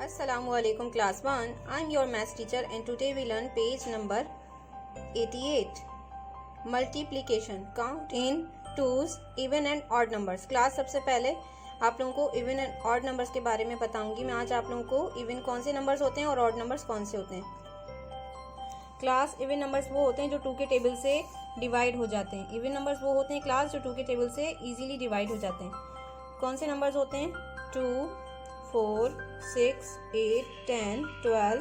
Assalamualaikum class 1. I am your maths teacher and today we learn page number 88. Multiplication. Count in twos, even and odd numbers. Class सबसे पहले आप लोगों को even and odd numbers के बारे में बताऊंगी मैं आज आप लोगों को इवन कौन से नंबर्स होते हैं और ऑड नंबर्स कौन से होते हैं। क्लास इवन नंबर्स वो होते हैं जो 2 के टेबल से डिवाइड हो जाते हैं। इवन नंबर्स वो होते हैं क्लास जो 2 के टेबल से इजीली डिवाइड हो जाते हैं। कौन से नंबर्स होते हैं? 2, 4, 6, 8, 10, 12,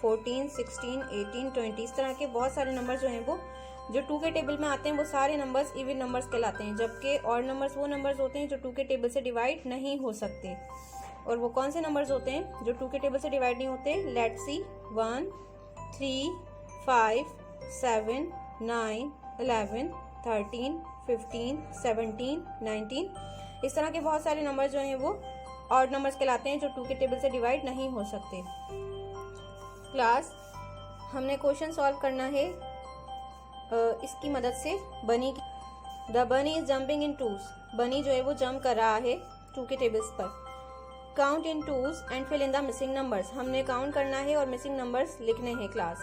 14, 16, 18, 20 इस तरह के बहुत सारे नंबर्स जो हैं वो जो 2 के टेबल में आते हैं वो सारे नंबर्स इवन नंबर्स कहलाते हैं। जबकि ऑड नंबर्स वो नंबर्स होते हैं जो 2 के टेबल से डिवाइड नहीं हो सकते। और वो कौन से नंबर्स होते हैं जो 2 के टेबल से डिवाइड नहीं होते? Let's see. 1, 3, 5, 7, 9, 11, 13, 15, 17, 19 इस तरह के बहुत सारे नंबर्स जो हैं वो ऑड नंबर्स कहलाते हैं जो 2 के टेबल से डिवाइड नहीं हो सकते। क्लास हमने क्वेश्चन सॉल्व करना है इसकी मदद से बनी की। द बनी इज जंपिंग इन टूज। बनी जो है वो जंप कर रहा है 2 के टेबल्स पर। Count in twos and fill in the missing numbers. हमने काउंट करना है और मिसिंग नंबर्स लिखने हैं। क्लास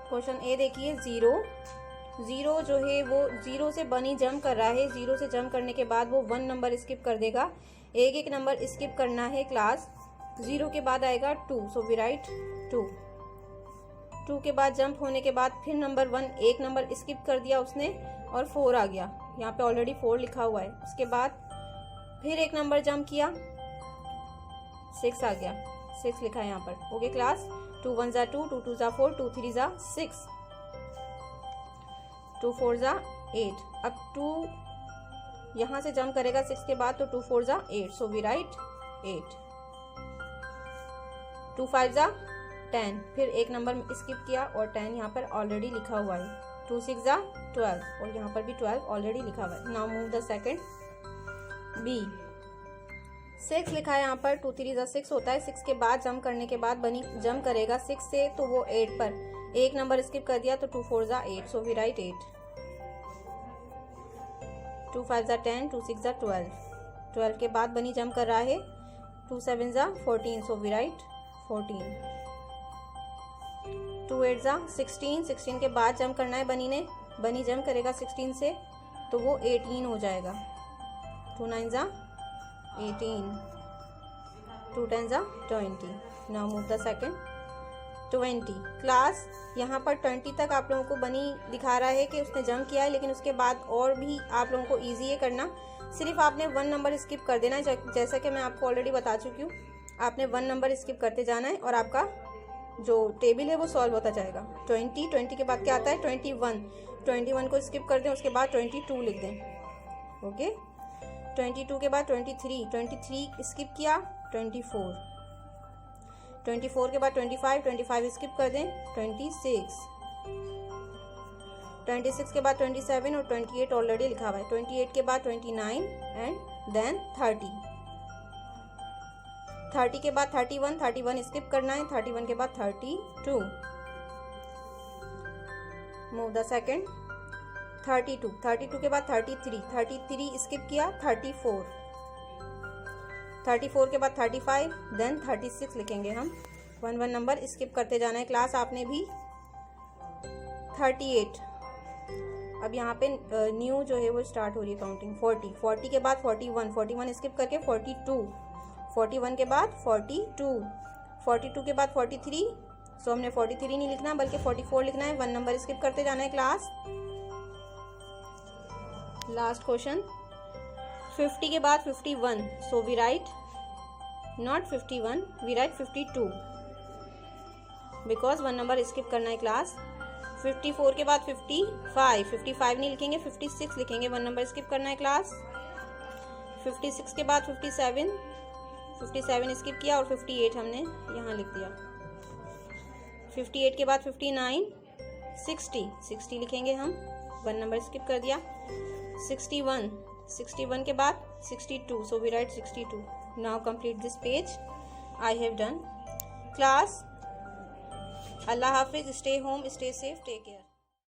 क्वेश्चन ए देखिए। 0 जो है वो 0 से बनी जंप कर रहा है। 0 से जंप करने के बाद वो 1 नंबर स्किप कर देगा। एक नंबर स्किप करना है क्लास। 0 के बाद आएगा 2, सो वी राइट 2। 2 के बाद जंप होने के बाद फिर नंबर 1 एक नंबर स्किप कर दिया उसने और 4 आ गया। यहाँ पे ऑलरेडी 4 लिखा हुआ है। उसके बाद फिर एक नंबर जंप किया, 6 आ गया। 6 लिखा है यहाँ पर। Okay class. 2 1 जा 2, 2 2 जा 4, 2 3 जा 6, 2 4 जा 8। अब 2 यहाँ से जंप करेगा 6 के बाद तो 2 4 जा 8, सो वी राइट 8। 2 5 जा 10, फिर एक नंबर स्किप किया और 10 यहाँ पर ऑलरेडी लिखा हुआ है। 2 6 जा 12 और यहाँ पर भी 12 ऑलरेडी लिखा हुआ है। Now move the second B. 6 लिखा है यहाँ पर। 2 3 जा 6 होता है। 6 के बाद जंप करने के बाद बनी जंप करेगा 6 से तो वो 8 पर एक नंबर स्किप कर दिया तो 2 4 जा 8, सो वी राइट 8। 2 5 जा 10, 2 6 जा 12। 12 के बाद बनी जंप कर रहा है। 2 7 जा 14, सो वी राइट 14। 2 8 जा 16। 16 के बाद जंप करना है बनी ने। बनी जंप करेगा 16 से तो वो 18 हो जाएगा। 2 9 जा 18, 2 10 जा 20। Now move the second 20। Class यहाँ पर 20 तक आप लोगों को बनी दिखा रहा है कि उसने जंप किया है, लेकिन उसके बाद और भी आप लोगों को इजी है करना। सिर्फ आपने 1 नंबर स्किप कर देना है, जैसा कि मैं आपको ऑलरेडी बता चुकी हूँ। आपने 1 नंबर स्किप करते जाना है और आपका जो टेबल है वो सॉल्व होता जाएगा। 20 के बाद क्या आता है? 21 को स्किप कर दें, उसके बाद 22 लिख दें। ओके। 22 के बाद 23 स्किप किया, 24 के बाद 25 स्किप कर दें, 26 के बाद 27 और 28 ऑलरेडी लिखा हुआ है। 28 के बाद 29 एंड देन 30 के बाद 31 स्किप करना है। 31 के बाद 32। मूव द सेकंड 32 के बाद 33 स्किप किया, 34 के बाद 35 देन 36 लिखेंगे हम। 1 नंबर स्किप करते जाना है क्लास आपने भी। 38। अब यहाँ पे न्यू जो है वो स्टार्ट हो रही है काउंटिंग। 40 के बाद 41 स्किप करके 41 के बाद 42 के बाद 43। सो हमने 43 नहीं लिखना बल्कि 44 लिखना है। 1 नंबर स्किप करते जाना है क्लास। लास्ट क्वेश्चन 50 के बाद 51, so we write not 51, we write 52 because 1 number skip करना है क्लास। 54 के बाद 55 नहीं लिखेंगे, 56 लिखेंगे। 1 नंबर स्किप करना है क्लास। 56 के बाद 57 स्किप किया और 58 हमने यहाँ लिख दिया। 58 के बाद 59, 60 लिखेंगे हम। 1 नंबर स्किप कर दिया। 61 के बाद 62, so we write 62. Now complete this page. I have done. Class, Allah Hafiz, stay home, stay safe, take care.